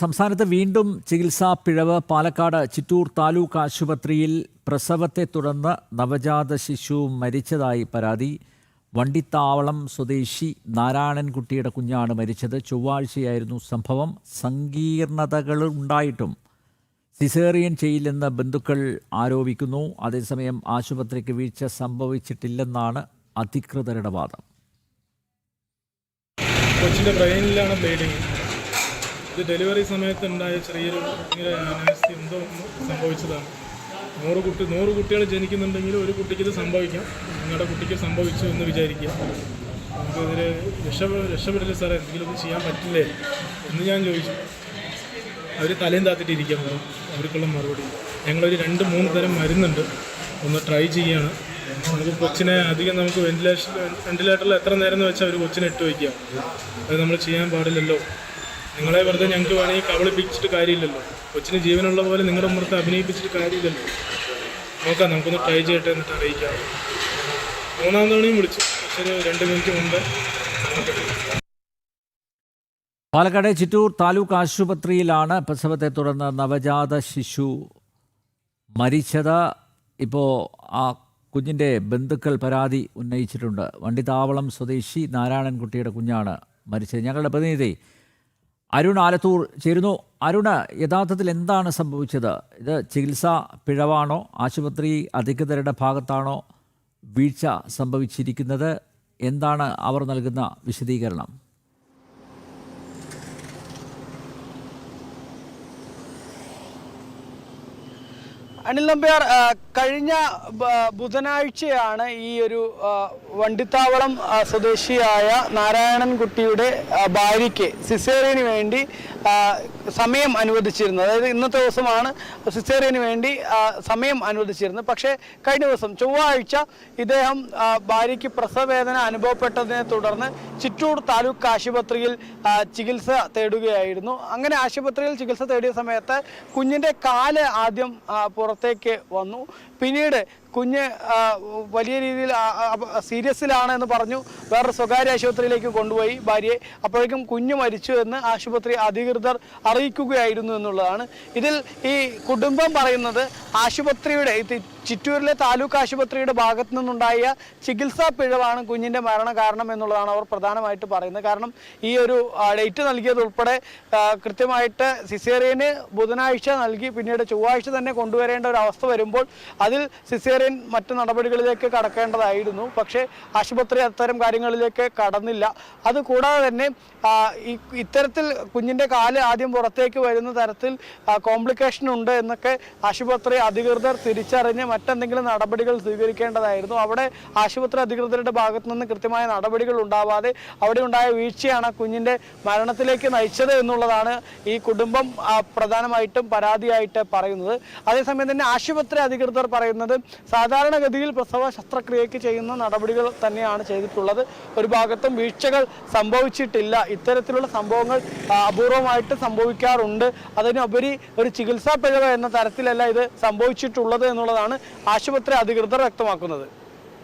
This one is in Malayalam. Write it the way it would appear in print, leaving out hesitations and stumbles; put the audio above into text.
സംസ്ഥാനത്ത് വീണ്ടും ചികിത്സാ പിഴവ്. പാലക്കാട് ചിറ്റൂർ താലൂക്ക് ആശുപത്രിയിൽ പ്രസവത്തെ തുടർന്ന് നവജാത ശിശു മരിച്ചതായി പരാതി. വണ്ടിത്താവളം സ്വദേശി നാരായണൻകുട്ടിയുടെ കുഞ്ഞാണ് മരിച്ചത്. ചൊവ്വാഴ്ചയായിരുന്നു സംഭവം. സങ്കീർണതകളുണ്ടായിട്ടും സിസേറിയൻ ചെയ്യില്ലെന്ന് ബന്ധുക്കൾ ആരോപിക്കുന്നു. അതേസമയം ആശുപത്രിക്ക് വീഴ്ച സംഭവിച്ചിട്ടില്ലെന്നാണ് അധികൃതരുടെ വാദം. കൊച്ചിൻ്റെ ബ്രെയിനിലാണ് ബ്ലീഡിങ്. ഇത് ഡെലിവറി സമയത്തുണ്ടായ ചെറിയൊരു അനാസ്ഥ എന്തോ സംഭവിച്ചതാണ്. 100 കുട്ടികൾ ജനിക്കുന്നുണ്ടെങ്കിൽ ഒരു കുട്ടിക്ക് ഇത് സംഭവിക്കാം. നിങ്ങളുടെ കുട്ടിക്ക് സംഭവിച്ചു എന്ന് വിചാരിക്കുക. നമുക്കിതിൽ രക്ഷപ്പെടില്ല സാറേ, എന്തെങ്കിലും ഇത് ചെയ്യാൻ പറ്റില്ലേ എന്ന് ഞാൻ ചോദിച്ചു. അവർ തലയും താത്തിട്ടിരിക്കാൻ പോകും. അവർക്കുള്ള മറുപടി ഞങ്ങളൊരു 2-3 തരം മരുന്നുണ്ട്, ഒന്ന് ട്രൈ ചെയ്യുകയാണ്. നമുക്ക് കൊച്ചിനെ അധികം നമുക്ക് വെന്റിലേറ്ററിൽ എത്ര നേരം എന്ന് വെച്ചാൽ ഒരു കൊച്ചിനെ ഇട്ട് വയ്ക്കുക. അത് നമ്മൾ ചെയ്യാൻ പാടില്ലല്ലോ. നിങ്ങളെ വെറുതെ ഞങ്ങൾക്ക് വേണമെങ്കിൽ കബളിപ്പിച്ചിട്ട് കാര്യമില്ലല്ലോ. കൊച്ചിന് ജീവനുള്ള പോലെ നിങ്ങളുടെ മുമ്പത്ത് അഭിനയിപ്പിച്ചിട്ട് കാര്യമില്ലല്ലോ. നോക്കാം, നമുക്കൊന്ന് ട്രൈ ചെയ്യട്ടെ, എന്നിട്ട് അറിയിക്കാം. 3-ാം തവണയും വിളിച്ചു, പക്ഷേ 2 മിനിറ്റ് മുമ്പ്. പാലക്കാട് ചിറ്റൂർ താലൂക്ക് ആശുപത്രിയിലാണ് പ്രസവത്തെ തുടർന്ന് നവജാത ശിശു മരിച്ചത്. ഇപ്പോൾ ആ കുഞ്ഞിൻ്റെ ബന്ധുക്കൾ പരാതി ഉന്നയിച്ചിട്ടുണ്ട്. വണ്ടിത്താവളം സ്വദേശി നാരായണൻകുട്ടിയുടെ കുഞ്ഞാണ് മരിച്ചത്. ഞങ്ങളുടെ പ്രതിനിധി അരുൺ ആലത്തൂർ ചേരുന്നു. അരുണ്, യഥാർത്ഥത്തിൽ എന്താണ് സംഭവിച്ചത്? ഇത് ചികിത്സാ പിഴവാണോ, ആശുപത്രി അധികൃതരുടെ ഭാഗത്താണോ വീഴ്ച സംഭവിച്ചിരിക്കുന്നത്? എന്താണ് അവർ നൽകുന്ന വിശദീകരണം? അനിൽ നമ്പ്യാർ, കഴിഞ്ഞ ബുധനാഴ്ചയാണ് ഈ ഒരു വണ്ടിത്താവളം സ്വദേശിയായ നാരായണൻകുട്ടിയുടെ ഭാര്യയ്ക്ക് സിസേറിയന് വേണ്ടി സമയം അനുവദിച്ചിരുന്നത്. അതായത് ഇന്നത്തെ ദിവസമാണ് സിസേറിയന് വേണ്ടി സമയം അനുവദിച്ചിരുന്നത്. പക്ഷേ കഴിഞ്ഞ ദിവസം ചൊവ്വാഴ്ച ഇദ്ദേഹം ഭാര്യയ്ക്ക് പ്രസവവേദന അനുഭവപ്പെട്ടതിനെ തുടർന്ന് ചിറ്റൂർ താലൂക്ക് ആശുപത്രിയിൽ ചികിത്സ തേടുകയായിരുന്നു. അങ്ങനെ ആശുപത്രിയിൽ ചികിത്സ തേടിയ സമയത്ത് കുഞ്ഞിൻ്റെ കാല് ആദ്യം പുറത്തേക്ക് വന്നു. പിന്നീട് കുഞ്ഞ് വലിയ രീതിയിൽ സീരിയസിലാണ് എന്ന് പറഞ്ഞു വേറൊരു സ്വകാര്യ ആശുപത്രിയിലേക്ക് കൊണ്ടുപോയി ഭാര്യയെ. അപ്പോഴേക്കും കുഞ്ഞ് മരിച്ചു എന്ന് ആശുപത്രി അധികൃതർ അറിയിക്കുകയായിരുന്നു എന്നുള്ളതാണ്. ഇതിൽ ഈ കുടുംബം പറയുന്നത് ആശുപത്രിയുടെ ചിറ്റൂരിലെ താലൂക്ക് ആശുപത്രിയുടെ ഭാഗത്തു നിന്നുണ്ടായ ചികിത്സാ പിഴവാണ് കുഞ്ഞിൻ്റെ മരണ കാരണം എന്നുള്ളതാണ് അവർ പ്രധാനമായിട്ട് പറയുന്നത്. കാരണം ഈ ഒരു ഡേറ്റ് നൽകിയത് ഉൾപ്പെടെ കൃത്യമായിട്ട് സിസേറിയന് ബുധനാഴ്ച നൽകി പിന്നീട് ചൊവ്വാഴ്ച തന്നെ കൊണ്ടുവരേണ്ട ഒരു അവസ്ഥ വരുമ്പോൾ അതിൽ സിസേറിയൻ മറ്റു നടപടികളിലേക്ക് കടക്കേണ്ടതായിരുന്നു. പക്ഷേ ആശുപത്രി അത്തരം കാര്യങ്ങളിലേക്ക് കടന്നില്ല. അതുകൂടാതെ തന്നെ ഇത്തരത്തിൽ കുഞ്ഞിൻ്റെ കാല് ആദ്യം പുറത്തേക്ക് വരുന്ന തരത്തിൽ കോംപ്ലിക്കേഷൻ ഉണ്ട് എന്നൊക്കെ ആശുപത്രി അധികൃതർ തിരിച്ചറിഞ്ഞ് മറ്റെന്തെങ്കിലും നടപടികൾ സ്വീകരിക്കേണ്ടതായിരുന്നു. അവിടെ ആശുപത്രി അധികൃതരുടെ ഭാഗത്തു നിന്ന് കൃത്യമായ നടപടികൾ ഉണ്ടാവാതെ അവിടെ ഉണ്ടായ വീഴ്ചയാണ് കുഞ്ഞിൻ്റെ മരണത്തിലേക്ക് നയിച്ചത് എന്നുള്ളതാണ് ഈ കുടുംബം പ്രധാനമായിട്ടും പരാതിയായിട്ട് പറയുന്നത്. അതേസമയം തന്നെ ആശുപത്രി അധികൃതർ പറയുന്നത് സാധാരണഗതിയിൽ പ്രസവ ശസ്ത്രക്രിയയ്ക്ക് ചെയ്യുന്ന നടപടികൾ തന്നെയാണ് ചെയ്തിട്ടുള്ളത്. ഒരു ഭാഗത്തും വീഴ്ചകൾ സംഭവിച്ചിട്ടില്ല. ഇത്തരത്തിലുള്ള സംഭവങ്ങൾ അപൂർവമായിട്ട് സംഭവിക്കാറുണ്ട്. അതിനുപരി ഒരു ചികിത്സാ പിഴവ് എന്ന തരത്തിലല്ല ഇത് സംഭവിച്ചിട്ടുള്ളത് എന്നുള്ളതാണ് ആശുപത്രി അധികൃതർ വ്യക്തമാക്കുന്നത്.